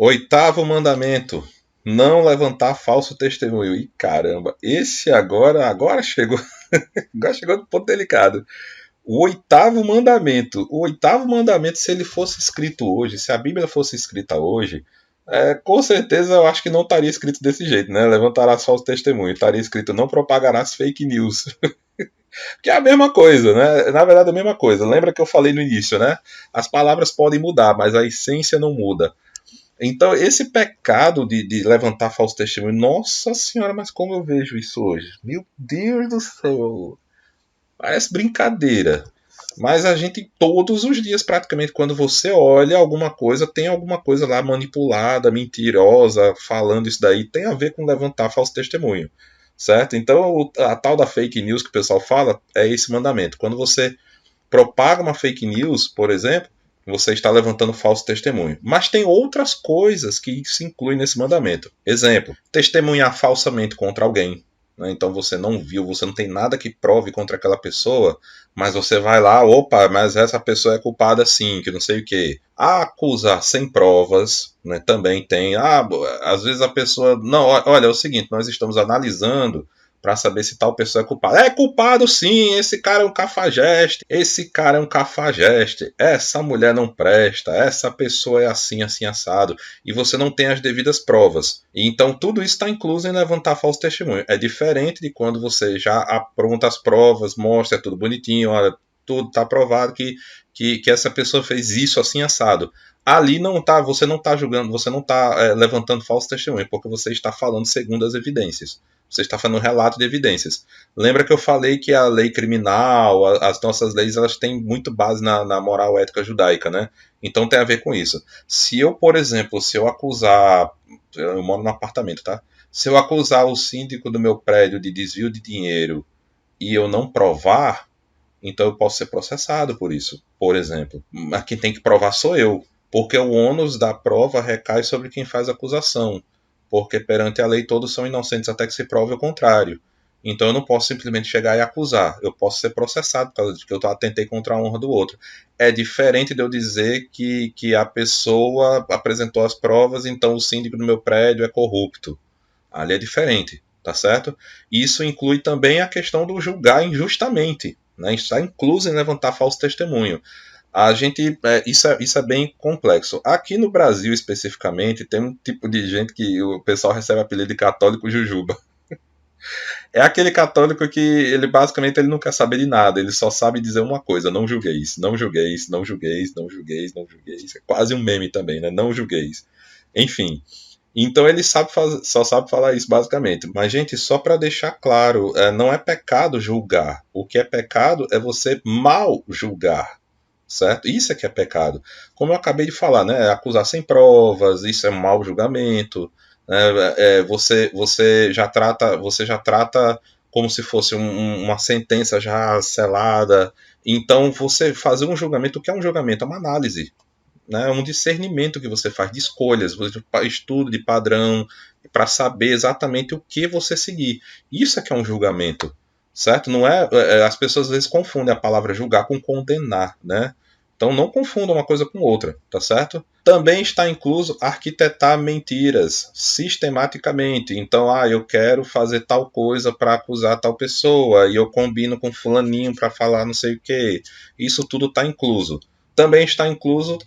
Oitavo mandamento. Não levantar falso testemunho. E caramba, esse agora chegou. Agora chegou no ponto delicado. O oitavo mandamento. O oitavo mandamento, se ele fosse escrito hoje, se a Bíblia fosse escrita hoje, com certeza eu acho que não estaria escrito desse jeito, né? Levantarás falso testemunho. Estaria escrito não propagarás fake news. Que é a mesma coisa, né? Na verdade, é a mesma coisa. Lembra que eu falei no início, né? As palavras podem mudar, mas a essência não muda. Então, esse pecado de levantar falso testemunho, nossa senhora, mas como eu vejo isso hoje? Meu Deus do céu! Parece brincadeira. Mas a gente, todos os dias, praticamente, quando você olha alguma coisa, tem alguma coisa lá manipulada, mentirosa, falando isso daí, tem a ver com levantar falso testemunho. Certo? Então, a tal da fake news que o pessoal fala é esse mandamento. Quando você propaga uma fake news, por exemplo, você está levantando falso testemunho. Mas tem outras coisas que se incluem nesse mandamento. Exemplo, testemunhar falsamente contra alguém. Né? Então você não viu, você não tem nada que prove contra aquela pessoa, mas você vai lá, opa, mas essa pessoa é culpada sim, que não sei o quê. Acusar sem provas, né, também tem. Às vezes a pessoa. Não, olha, é o seguinte, nós estamos analisando para saber se tal pessoa é culpada. É culpado sim, esse cara é um cafajeste, esse cara é um cafajeste, essa mulher não presta, essa pessoa é assim, assim, assado, e você não tem as devidas provas. E então tudo isso está incluso em levantar falso testemunho. É diferente de quando você já apronta as provas, mostra tudo bonitinho, olha, tudo está provado que essa pessoa fez isso assim assado. Ali não tá, você não está julgando, você não está levantando falso testemunho, porque você está falando segundo as evidências. Você está fazendo um relato de evidências. Lembra que eu falei que a lei criminal, as nossas leis, elas têm muito base na moral ética judaica, né? Então tem a ver com isso. Se eu, por exemplo, se eu acusar, eu moro num apartamento, tá? Se eu acusar o síndico do meu prédio de desvio de dinheiro e eu não provar, então eu posso ser processado por isso, por exemplo. Mas quem tem que provar sou eu, porque o ônus da prova recai sobre quem faz a acusação, porque perante a lei todos são inocentes até que se prove o contrário. Então eu não posso simplesmente chegar e acusar, eu posso ser processado por causa de que eu atentei contra a honra do outro. É diferente de eu dizer que a pessoa apresentou as provas, então o síndico do meu prédio é corrupto. Ali é diferente, tá certo? Isso inclui também a questão do julgar injustamente, né? Está incluso em levantar falso testemunho. A gente, isso é bem complexo. Aqui no Brasil, especificamente, tem um tipo de gente que o pessoal recebe o apelido de católico jujuba. É aquele católico que ele basicamente ele não quer saber de nada, ele só sabe dizer uma coisa: não julgueis, não julgueis, não julgueis, não julgueis, não julgueis. É quase um meme também, né? Não julgueis. Enfim. Então ele só sabe falar isso basicamente. Mas, gente, só para deixar claro, não é pecado julgar. O que é pecado é você mal julgar. Certo? Isso é que é pecado. Como eu acabei de falar, né? Acusar sem provas, isso é mau julgamento. Né? Você já trata como se fosse uma sentença já selada. Então, você fazer um julgamento, o que é um julgamento? É uma análise, né, um discernimento que você faz de escolhas, estudo de padrão, para saber exatamente o que você seguir. Isso é que é um julgamento, certo? Não as pessoas às vezes confundem a palavra julgar com condenar, né? Então não confundam uma coisa com outra, tá certo? Também está incluso arquitetar mentiras sistematicamente. Então, eu quero fazer tal coisa para acusar tal pessoa e eu combino com fulaninho para falar não sei o que. Isso tudo está incluso. Também está incluso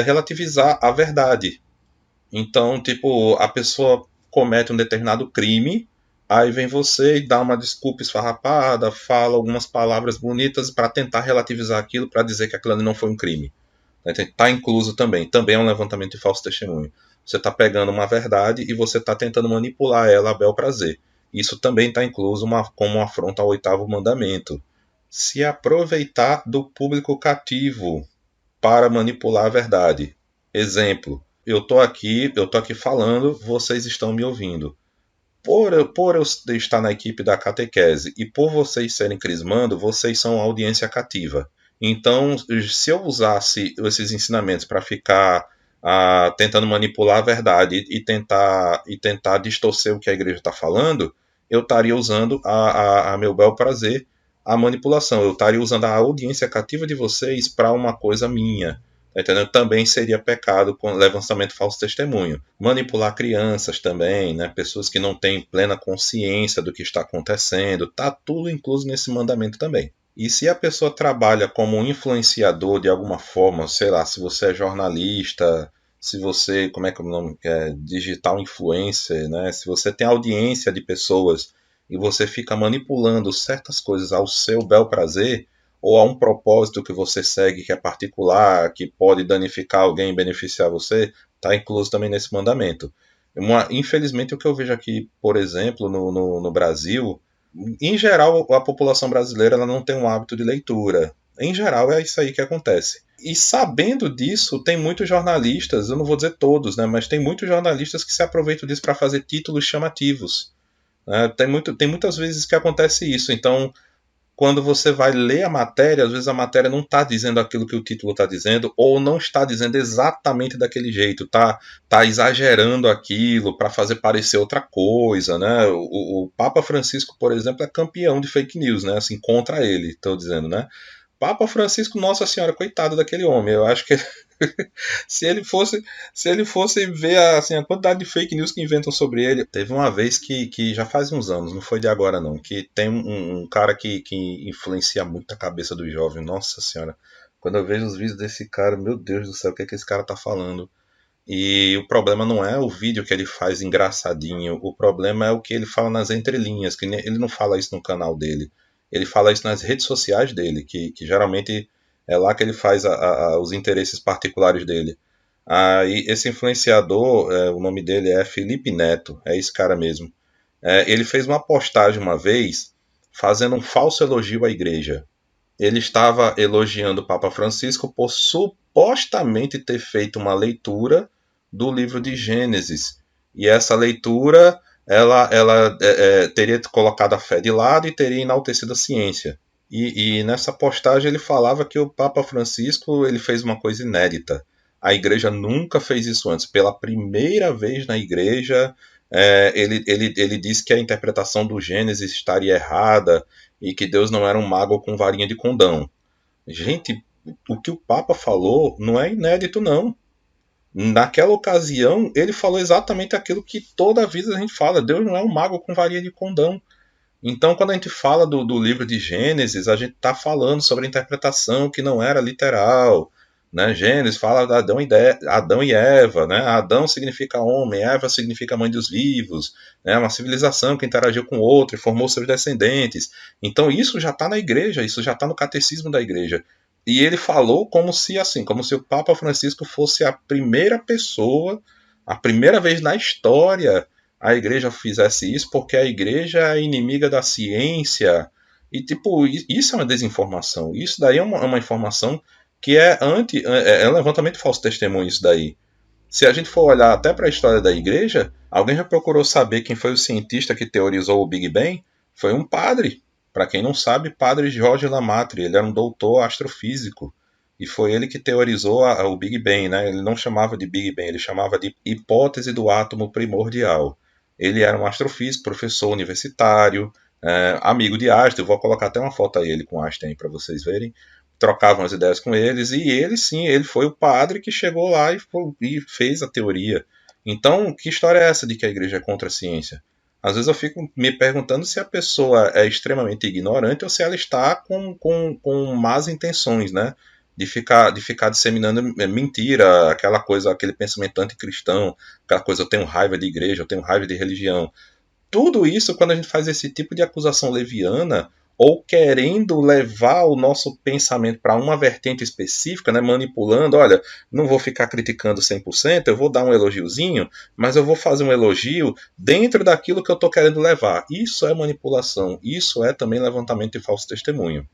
relativizar a verdade. Então, tipo, a pessoa comete um determinado crime, aí vem você e dá uma desculpa esfarrapada, fala algumas palavras bonitas para tentar relativizar aquilo, para dizer que aquilo ali não foi um crime. Está incluso também. Também é um levantamento de falso testemunho. Você está pegando uma verdade e você está tentando manipular ela a bel prazer. Isso também está incluso como uma afronta ao oitavo mandamento. Se aproveitar do público cativo para manipular a verdade. Exemplo, eu tô aqui falando, vocês estão me ouvindo. Por eu estar na equipe da catequese e por vocês serem crismando, vocês são audiência cativa. Então, se eu usasse esses ensinamentos para ficar tentando manipular a verdade e tentar distorcer o que a igreja está falando, eu estaria usando a meu bel prazer a manipulação. Eu estaria usando a audiência cativa de vocês para uma coisa minha. Tá entendendo? Também seria pecado com levantamento de falso testemunho. Manipular crianças também, né? Pessoas que não têm plena consciência do que está acontecendo, tá tudo incluso nesse mandamento também. E se a pessoa trabalha como um influenciador de alguma forma, sei lá, se você é jornalista, se você, como é que é o nome, digital influencer, né? Se você tem audiência de pessoas e você fica manipulando certas coisas ao seu bel prazer, ou a um propósito que você segue que é particular, que pode danificar alguém e beneficiar você, está incluso também nesse mandamento. Infelizmente, o que eu vejo aqui, por exemplo, no Brasil, em geral, a população brasileira ela não tem um hábito de leitura. Em geral, é isso aí que acontece. E sabendo disso, tem muitos jornalistas, eu não vou dizer todos, né, mas tem muitos jornalistas que se aproveitam disso para fazer títulos chamativos. Né? Tem muitas vezes que acontece isso. Então, quando você vai ler a matéria, às vezes a matéria não está dizendo aquilo que o título está dizendo, ou não está dizendo exatamente daquele jeito, tá exagerando aquilo para fazer parecer outra coisa, né? O Papa Francisco, por exemplo, é campeão de fake news, né? Assim, contra ele, estou dizendo, né? Papa Francisco, Nossa Senhora, coitado daquele homem. Eu acho que se ele fosse se ele fosse ver assim, a quantidade de fake news que inventam sobre ele. Teve uma vez que já faz uns anos, não foi de agora não, que tem um cara que influencia muito a cabeça do jovem. Nossa Senhora. Quando eu vejo os vídeos desse cara, meu Deus do céu, o que é que esse cara tá falando? E o problema não é o vídeo que ele faz engraçadinho, o problema é o que ele fala nas entrelinhas, que ele não fala isso no canal dele. Ele fala isso nas redes sociais dele, que geralmente é lá que ele faz os interesses particulares dele. Aí esse influenciador, o nome dele é Felipe Neto, é esse cara mesmo. Ele fez uma postagem uma vez fazendo um falso elogio à igreja. Ele estava elogiando o Papa Francisco por supostamente ter feito uma leitura do livro de Gênesis. E essa leitura ela teria colocado a fé de lado e teria enaltecido a ciência. E nessa postagem ele falava que o Papa Francisco ele fez uma coisa inédita. A igreja nunca fez isso antes. Pela primeira vez na igreja, ele disse que a interpretação do Gênesis estaria errada e que Deus não era um mago com varinha de condão. Gente, o que o Papa falou não é inédito, não. Naquela ocasião, ele falou exatamente aquilo que toda a vida a gente fala: Deus não é um mago com varinha de condão. Então, quando a gente fala do livro de Gênesis, a gente está falando sobre a interpretação que não era literal. Né? Gênesis fala de Adão e Eva. Né? Adão significa homem, Eva significa mãe dos vivos. Né? Uma civilização que interagiu com outra e formou seus descendentes. Então, isso já está na igreja, isso já está no catecismo da igreja. E ele falou como se o Papa Francisco fosse a primeira pessoa, a primeira vez na história a igreja fizesse isso, porque a igreja é inimiga da ciência. E, tipo, isso é uma desinformação. Isso daí é uma informação que é levantamento de falso testemunho, isso daí. Se a gente for olhar até para a história da igreja, alguém já procurou saber quem foi o cientista que teorizou o Big Bang? Foi um padre. Para quem não sabe, padre Jorge Lamartine. Ele era um doutor astrofísico. E foi ele que teorizou o Big Bang. Né? Ele não chamava de Big Bang, ele chamava de hipótese do átomo primordial. Ele era um astrofísico, professor universitário, amigo de Einstein. Eu vou colocar até uma foto aí ele com Einstein para vocês verem. Trocavam as ideias com eles, e ele sim, ele foi o padre que chegou lá e fez a teoria. Então, que história é essa de que a igreja é contra a ciência? Às vezes eu fico me perguntando se a pessoa é extremamente ignorante ou se ela está com más intenções, né? De ficar disseminando mentira, aquela coisa, aquele pensamento anticristão, aquela coisa, eu tenho raiva de igreja, eu tenho raiva de religião. Tudo isso, quando a gente faz esse tipo de acusação leviana, ou querendo levar o nosso pensamento para uma vertente específica, né, manipulando, olha, não vou ficar criticando 100%, eu vou dar um elogiozinho, mas eu vou fazer um elogio dentro daquilo que eu estou querendo levar. Isso é manipulação, isso é também levantamento de falso testemunho.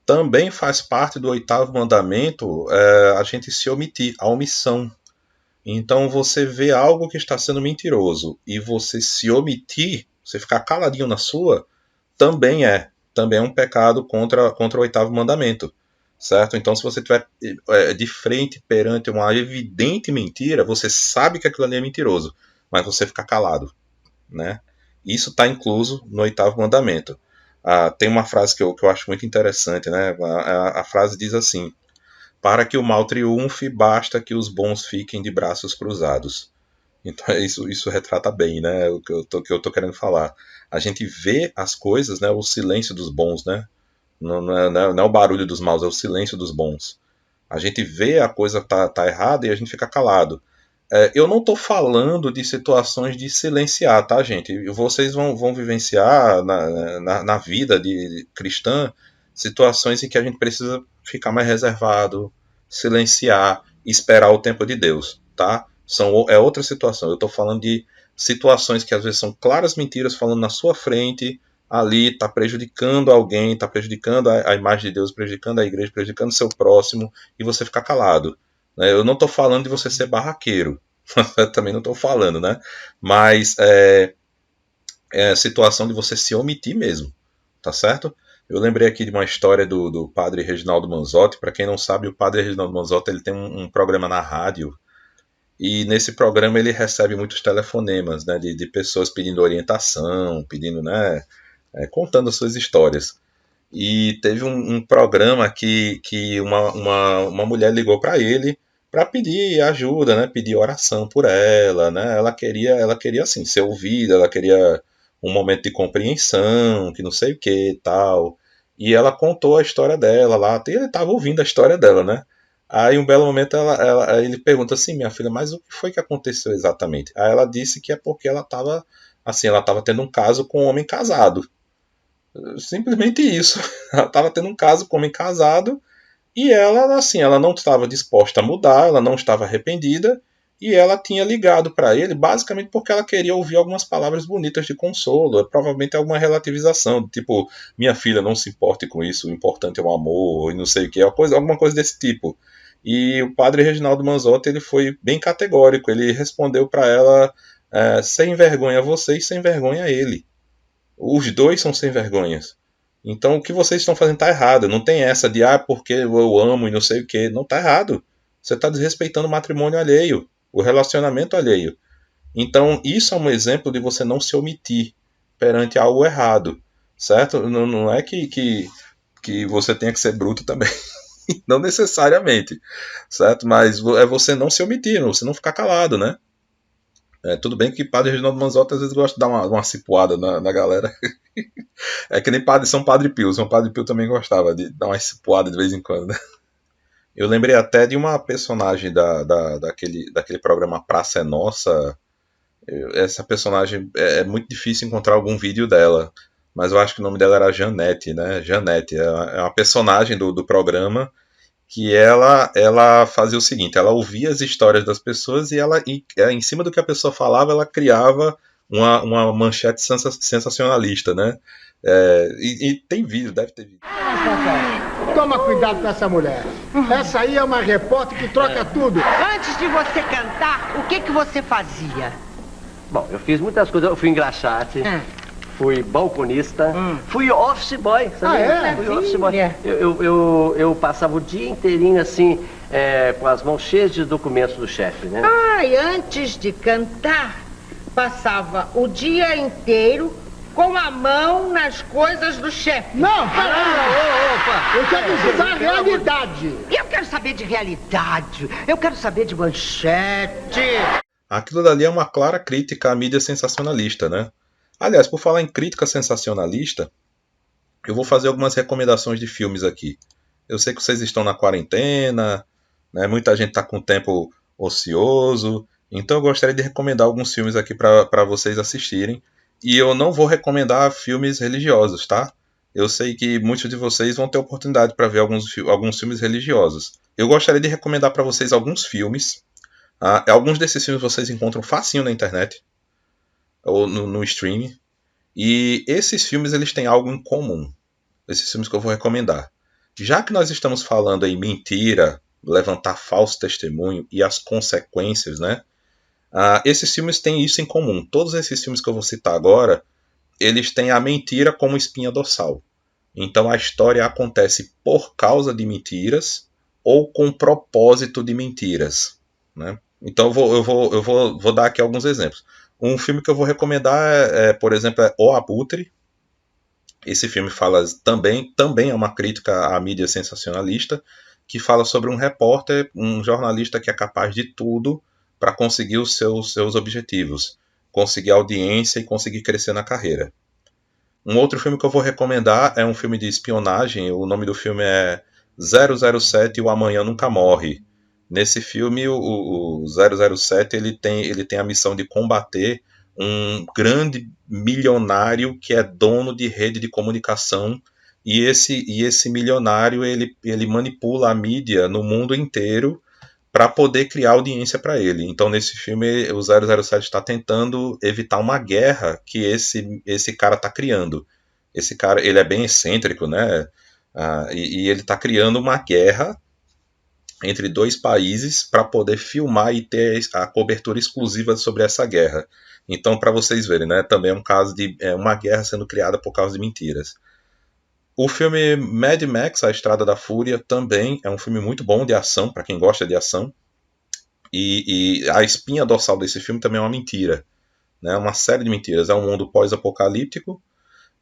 Também faz parte do oitavo mandamento a gente se omitir, a omissão. Então você vê algo que está sendo mentiroso e você se omitir, você ficar caladinho na sua, também é um pecado contra o oitavo mandamento, certo? Então se você estiver de frente perante uma evidente mentira, você sabe que aquilo ali é mentiroso, mas você ficar calado, né? Isso está incluso no oitavo mandamento. Tem uma frase que eu acho muito interessante, né? A frase diz assim: Para que o mal triunfe, basta que os bons fiquem de braços cruzados. Então isso retrata bem, né, o que eu tô querendo falar. A gente vê as coisas, né, o silêncio dos bons, né? Não é o barulho dos maus, é o silêncio dos bons. A gente vê a coisa tá errada e a gente fica calado. Eu não estou falando de situações de silenciar, tá, gente? Vocês vão vivenciar na vida de cristã situações em que a gente precisa ficar mais reservado, silenciar, esperar o tempo de Deus, tá? É outra situação. Eu estou falando de situações que às vezes são claras mentiras falando na sua frente, ali está prejudicando alguém, está prejudicando a imagem de Deus, prejudicando a igreja, prejudicando o seu próximo, e você ficar calado. Eu não estou falando de você ser barraqueiro. Eu também não estou falando, né? Mas é a situação de você se omitir mesmo, tá certo? Eu lembrei aqui de uma história do padre Reginaldo Manzotti. Para quem não sabe, o padre Reginaldo Manzotti ele tem um programa na rádio, e nesse programa ele recebe muitos telefonemas, né, de pessoas pedindo orientação, pedindo, né, contando as suas histórias. E teve um programa que uma mulher ligou para ele para pedir ajuda, né? Pedir oração por ela, né? Ela queria assim ser ouvida, ela queria um momento de compreensão, que não sei o que, tal. E ela contou a história dela lá, e ele estava ouvindo a história dela, né? Aí um belo momento ele pergunta assim, minha filha, mas o que foi que aconteceu exatamente? Aí ela disse que é porque ela estava tendo um caso com um homem casado. Simplesmente isso. Ela estava tendo um caso com um homem casado e ela, assim, ela não estava disposta a mudar, ela não estava arrependida e ela tinha ligado para ele basicamente porque ela queria ouvir algumas palavras bonitas de consolo, provavelmente alguma relativização, tipo, minha filha, não se importe com isso, o importante é o amor e não sei o que, alguma coisa desse tipo. E o padre Reginaldo Manzotti ele foi bem categórico, ele respondeu para ela, sem vergonha você e sem vergonha ele. Os dois são sem vergonhas. Então o que vocês estão fazendo está errado. Não tem essa de porque eu amo e não sei o que. Não está errado. Você está desrespeitando o matrimônio alheio, o relacionamento alheio. Então isso é um exemplo de você não se omitir perante algo errado, certo? Não é que você tenha que ser bruto também. Não necessariamente, certo? Mas é você não se omitir, você não ficar calado, né? Tudo bem que padre Reginaldo Manzotti às vezes gosta de dar uma cipuada na galera. É que nem São Padre Pio. São Padre Pio também gostava de dar uma cipuada de vez em quando. Né? Eu lembrei até de uma personagem daquele programa Praça é Nossa. Essa personagem é muito difícil encontrar algum vídeo dela. Mas eu acho que o nome dela era Janete, né? Janete é uma personagem do programa que ela fazia o seguinte, ela ouvia as histórias das pessoas e em cima do que a pessoa falava, ela criava uma manchete sensacionalista, né? E tem vídeo, deve ter vídeo. Toma cuidado com essa mulher. Essa aí é uma repórter que troca tudo. Antes de você cantar, o que você fazia? Bom, eu fiz muitas coisas. Eu fui engraxate. Fui balconista, fui office boy, sabe? Fui office boy. Eu passava o dia inteirinho assim, com as mãos cheias de documentos do chefe, né? E antes de cantar, passava o dia inteiro com a mão nas coisas do chefe. Não, opa! Eu quero dizer a realidade. Eu quero saber de realidade, eu quero saber de manchete. Aquilo dali é uma clara crítica à mídia sensacionalista, né? Aliás, por falar em crítica sensacionalista, eu vou fazer algumas recomendações de filmes aqui. Eu sei que vocês estão na quarentena, né? Muita gente está com tempo ocioso, então eu gostaria de recomendar alguns filmes aqui para vocês assistirem. E eu não vou recomendar filmes religiosos, tá? Eu sei que muitos de vocês vão ter oportunidade para ver alguns filmes religiosos. Eu gostaria de recomendar para vocês alguns filmes. Alguns desses filmes vocês encontram facinho na internet ou no streaming. E esses filmes eles têm algo em comum. Esses filmes que eu vou recomendar. Já que nós estamos falando em mentira, levantar falso testemunho e as consequências, né? Esses filmes têm isso em comum. Todos esses filmes que eu vou citar agora, eles têm a mentira como espinha dorsal. Então a história acontece por causa de mentiras ou com propósito de mentiras, né? Então eu vou dar aqui alguns exemplos. Um filme que eu vou recomendar, por exemplo, é O Abutre. Esse filme fala também é uma crítica à mídia sensacionalista, que fala sobre um repórter, um jornalista que é capaz de tudo para conseguir os seus objetivos, conseguir audiência e conseguir crescer na carreira. Um outro filme que eu vou recomendar é um filme de espionagem. O nome do filme é 007 e o Amanhã Nunca Morre. Nesse filme, o 007 ele tem a missão de combater um grande milionário que é dono de rede de comunicação, e esse milionário ele manipula a mídia no mundo inteiro para poder criar audiência para ele. Então, nesse filme, o 007 está tentando evitar uma guerra que esse cara está criando. Esse cara, ele é bem excêntrico, né? E ele está criando uma guerra entre dois países para poder filmar e ter a cobertura exclusiva sobre essa guerra. Então, para vocês verem, né? Também é um caso de uma guerra sendo criada por causa de mentiras. O filme Mad Max, A Estrada da Fúria, também é um filme muito bom de ação, para quem gosta de ação. E a espinha dorsal desse filme também é uma mentira, né? Uma série de mentiras. É um mundo pós-apocalíptico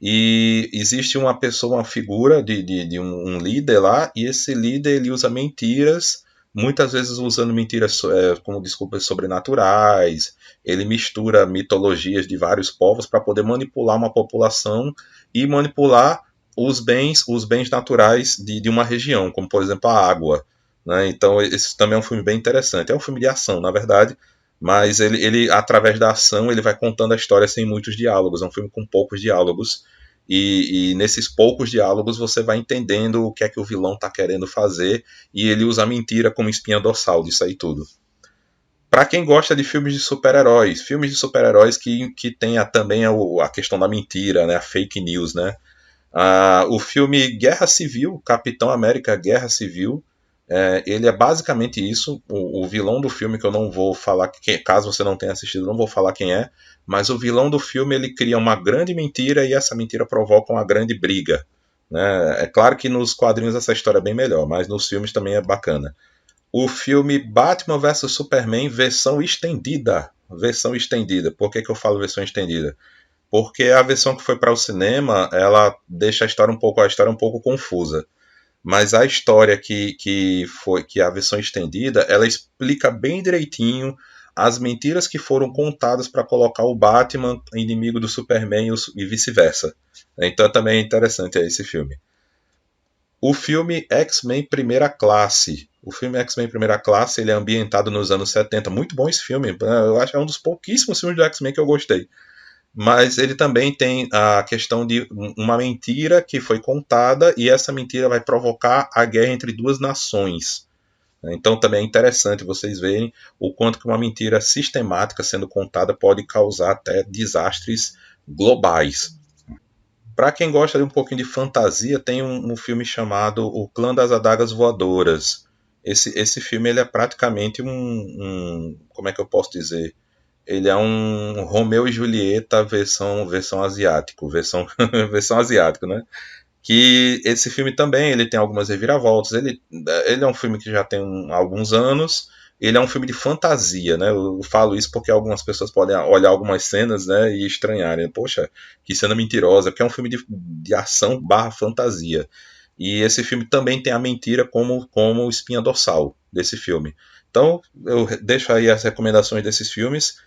e existe uma pessoa, uma figura de um líder lá, e esse líder ele usa mentiras, muitas vezes usando mentiras como desculpas sobrenaturais. Ele mistura mitologias de vários povos para poder manipular uma população e manipular os bens naturais de uma região, como por exemplo a água, né? Então esse também é um filme bem interessante. É um filme de ação, na verdade, mas ele através da ação ele vai contando a história sem muitos diálogos. É um filme com poucos diálogos, e nesses poucos diálogos você vai entendendo o que é que o vilão está querendo fazer, e ele usa a mentira como espinha dorsal disso aí tudo. Para quem gosta de filmes de super-heróis que tem também a questão da mentira, né? A fake news, né? O filme Guerra Civil, Capitão América Guerra Civil, ele é basicamente isso. O vilão do filme, que eu não vou falar, caso você não tenha assistido, não vou falar quem é, mas o vilão do filme ele cria uma grande mentira e essa mentira provoca uma grande briga, né? É claro que nos quadrinhos essa história é bem melhor, mas nos filmes também é bacana. O filme Batman vs Superman, versão estendida. Versão estendida. Por que eu falo versão estendida? Porque a versão que foi para o cinema, ela deixa a história um pouco confusa. Mas a história que a versão estendida, ela explica bem direitinho as mentiras que foram contadas para colocar o Batman inimigo do Superman e vice-versa. Então também é interessante esse filme. O filme X-Men Primeira Classe. O filme X-Men Primeira Classe ele é ambientado nos anos 70. Muito bom esse filme. Eu acho que é um dos pouquíssimos filmes do X-Men que eu gostei. Mas ele também tem a questão de uma mentira que foi contada, e essa mentira vai provocar a guerra entre duas nações. Então também é interessante vocês verem o quanto que uma mentira sistemática sendo contada pode causar até desastres globais. Para quem gosta de um pouquinho de fantasia, tem um filme chamado O Clã das Adagas Voadoras. Esse filme ele é praticamente como é que eu posso dizer? Ele é um Romeu e Julieta versão asiático, versão asiático, né? Que esse filme também ele tem algumas reviravoltas. Ele é um filme que já tem alguns anos. Ele é um filme de fantasia, né? Eu falo isso porque algumas pessoas podem olhar algumas cenas, né, e estranharem. Poxa, que cena mentirosa, porque é um filme de ação / fantasia. E esse filme também tem a mentira como espinha dorsal desse filme. Então, eu deixo aí as recomendações desses filmes.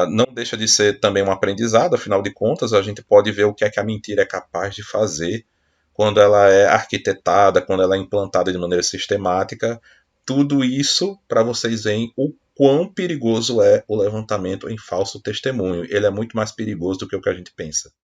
Não deixa de ser também um aprendizado, afinal de contas, a gente pode ver o que é que a mentira é capaz de fazer quando ela é arquitetada, quando ela é implantada de maneira sistemática. Tudo isso para vocês verem o quão perigoso é o levantamento em falso testemunho. Ele é muito mais perigoso do que o que a gente pensa.